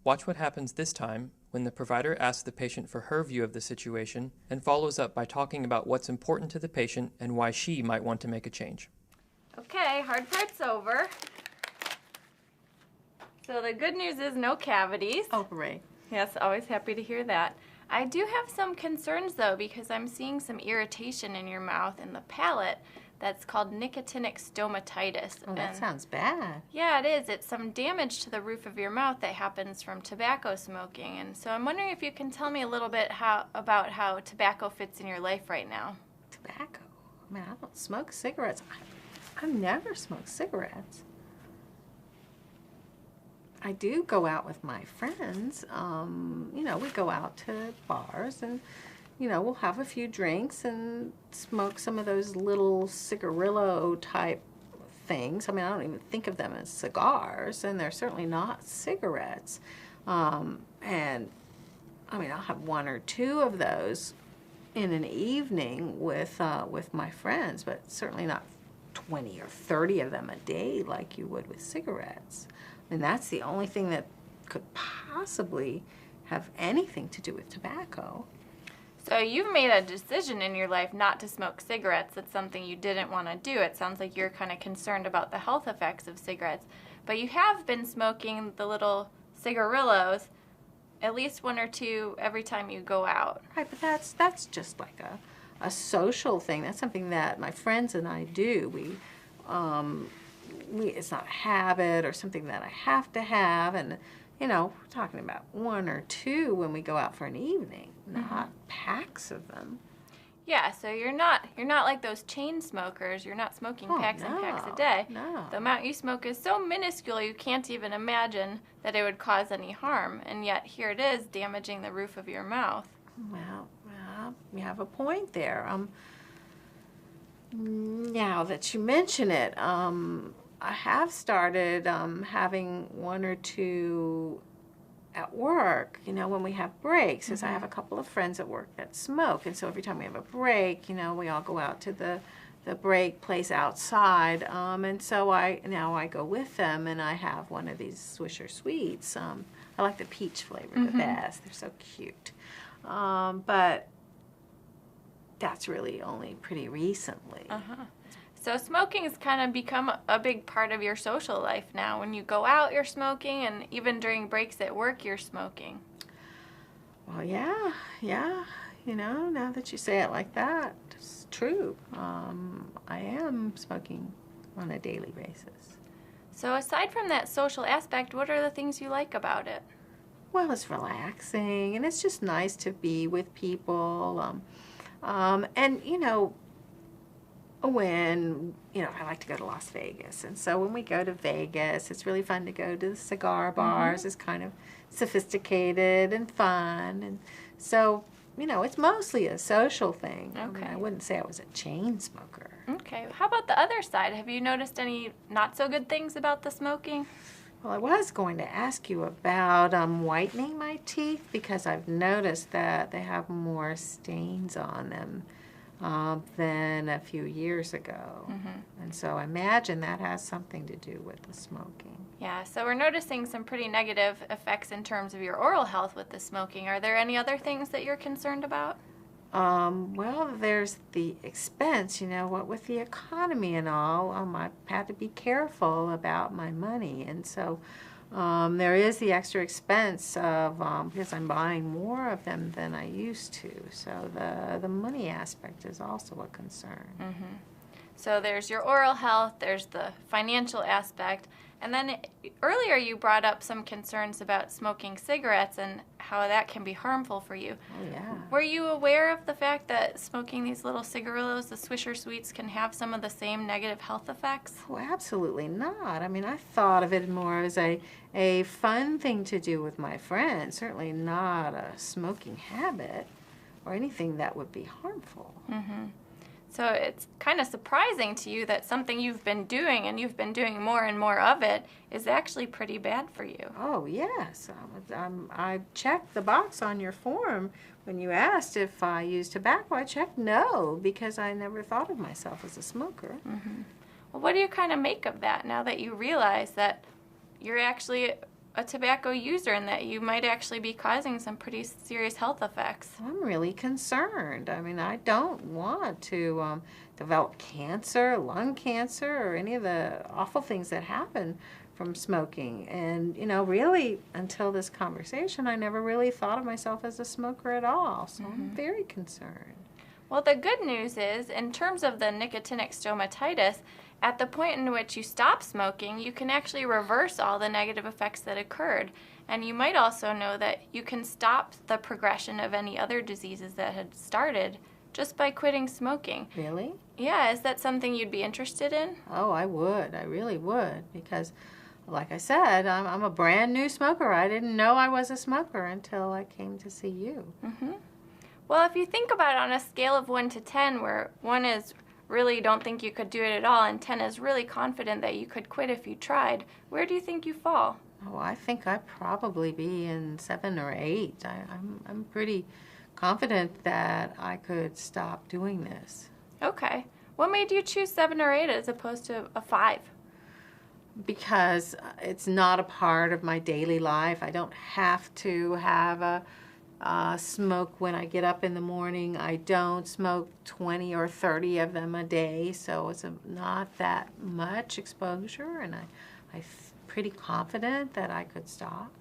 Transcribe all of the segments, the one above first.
Watch what happens this time when the provider asks the patient for her view of the situation and follows up by talking about what's important to the patient and why she might want to make a change. Okay, hard part's over. So the good news is no cavities. Oh, hooray. Yes, always happy to hear that. I do have some concerns though, because I'm seeing some irritation in your mouth and the palate that's called nicotinic stomatitis. Oh, that sounds bad. Yeah, it is. It's some damage to the roof of your mouth that happens from tobacco smoking. And so I'm wondering if you can tell me a little bit about how tobacco fits in your life right now. Tobacco? I mean, I don't smoke cigarettes. I've never smoked cigarettes. I do go out with my friends. You know, we go out to bars and, you know, we'll have a few drinks and smoke some of those little cigarillo type things. I mean, I don't even think of them as cigars, and they're certainly not cigarettes. And I mean, I'll have one or two of those in an evening with my friends, but certainly not 20 or 30 of them a day like you would with cigarettes. And that's the only thing that could possibly have anything to do with tobacco. So you've made a decision in your life not to smoke cigarettes. That's something you didn't want to do. It sounds like you're kind of concerned about the health effects of cigarettes. But you have been smoking the little cigarillos, at least one or two every time you go out. Right, but that's just like a social thing. That's something that my friends and I do. It's not a habit or something that I have to have, and you know, we're talking about one or two when we go out for an evening, not packs of them. Yeah, so you're not like those chain smokers. You're not smoking packs and packs a day. No. The amount you smoke is so minuscule you can't even imagine that it would cause any harm, and yet here it is damaging the roof of your mouth. Well, you have a point there. Now that you mention it, I have started having one or two at work, you know, when we have breaks, because I have a couple of friends at work that smoke, and so every time we have a break, you know, we all go out to the break place outside, and so now I go with them, and I have one of these Swisher Sweets. I like the peach flavor the best. They're so cute. But that's really only pretty recently. So smoking has kind of become a big part of your social life now. When you go out, you're smoking, and even during breaks at work, you're smoking. Well, yeah, you know, now that you say it like that, it's true. I am smoking on a daily basis. So aside from that social aspect, what are the things you like about it? Well, it's relaxing, and it's just nice to be with people. And, you know, I like to go to Las Vegas, and so when we go to Vegas, it's really fun to go to the cigar bars. It's kind of sophisticated and fun, and so, you know, it's mostly a social thing. Okay. I mean, I wouldn't say I was a chain smoker. Okay. How about the other side? Have you noticed any not so good things about the smoking? Well, I was going to ask you about whitening my teeth, because I've noticed that they have more stains on them than a few years ago. And so I imagine that has something to do with the smoking. Yeah, so we're noticing some pretty negative effects in terms of your oral health with the smoking. Are there any other things that you're concerned about? Well, there's the expense, you know, what with the economy and all, I've had to be careful about my money, and so there is the extra expense of, because I'm buying more of them than I used to, so the money aspect is also a concern. So there's your oral health, there's the financial aspect, and then earlier you brought up some concerns about smoking cigarettes and how that can be harmful for you. Oh, yeah. Were you aware of the fact that smoking these little cigarillos, the Swisher Sweets, can have some of the same negative health effects? Oh, absolutely not. I mean, I thought of it more as a fun thing to do with my friends, certainly not a smoking habit or anything that would be harmful. So it's kind of surprising to you that something you've been doing, and you've been doing more and more of it, is actually pretty bad for you. Oh, yes. I checked the box on your form when you asked if I use tobacco. I checked no, because I never thought of myself as a smoker. Well, what do you kind of make of that now that you realize that you're actually a tobacco user and that you might actually be causing some pretty serious health effects. I'm really concerned. I mean, I don't want to develop cancer, lung cancer, or any of the awful things that happen from smoking. And, really, until this conversation, I never really thought of myself as a smoker at all. So I'm very concerned. Well, the good news is, in terms of the nicotinic stomatitis, at the point in which you stop smoking, you can actually reverse all the negative effects that occurred. And you might also know that you can stop the progression of any other diseases that had started just by quitting smoking. Really? Yeah, is that something you'd be interested in? Oh, I would. I really would. Because, like I said, I'm a brand new smoker. I didn't know I was a smoker until I came to see you. Well, if you think about it on a scale of 1 to 10, where 1 is really don't think you could do it at all, and 10 is really confident that you could quit if you tried, where do you think you fall? Oh, I think I'd probably be in 7 or 8. I'm pretty confident that I could stop doing this. Okay. What made you choose 7 or 8 as opposed to a 5? Because it's not a part of my daily life. I don't have to have a smoke when I get up in the morning. I don't smoke 20 or 30 of them a day, so it's not that much exposure, and I'm pretty confident that I could stop.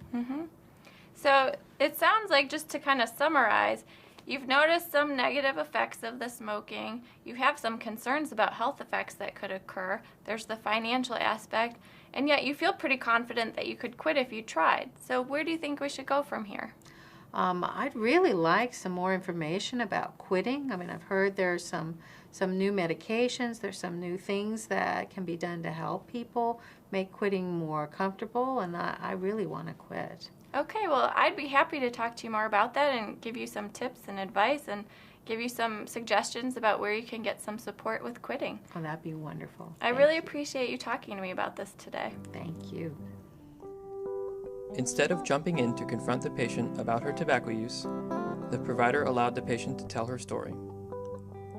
So it sounds like, just to kind of summarize, you've noticed some negative effects of the smoking. You have some concerns about health effects that could occur. There's the financial aspect, and yet you feel pretty confident that you could quit if you tried. So where do you think we should go from here? I'd really like some more information about quitting. I mean, I've heard there's some new medications, there's some new things that can be done to help people make quitting more comfortable, and I really want to quit. Okay, well, I'd be happy to talk to you more about that and give you some tips and advice and give you some suggestions about where you can get some support with quitting. Oh, that'd be wonderful. I really appreciate you talking to me about this today. Thank you. Instead of jumping in to confront the patient about her tobacco use, the provider allowed the patient to tell her story.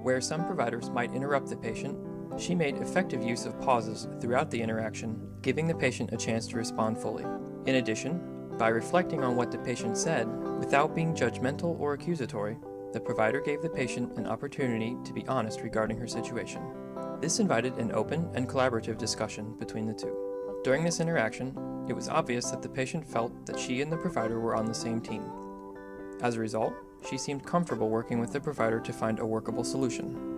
Where some providers might interrupt the patient, she made effective use of pauses throughout the interaction, giving the patient a chance to respond fully. In addition, by reflecting on what the patient said without being judgmental or accusatory, the provider gave the patient an opportunity to be honest regarding her situation. This invited an open and collaborative discussion between the two. During this interaction, it was obvious that the patient felt that she and the provider were on the same team. As a result, she seemed comfortable working with the provider to find a workable solution.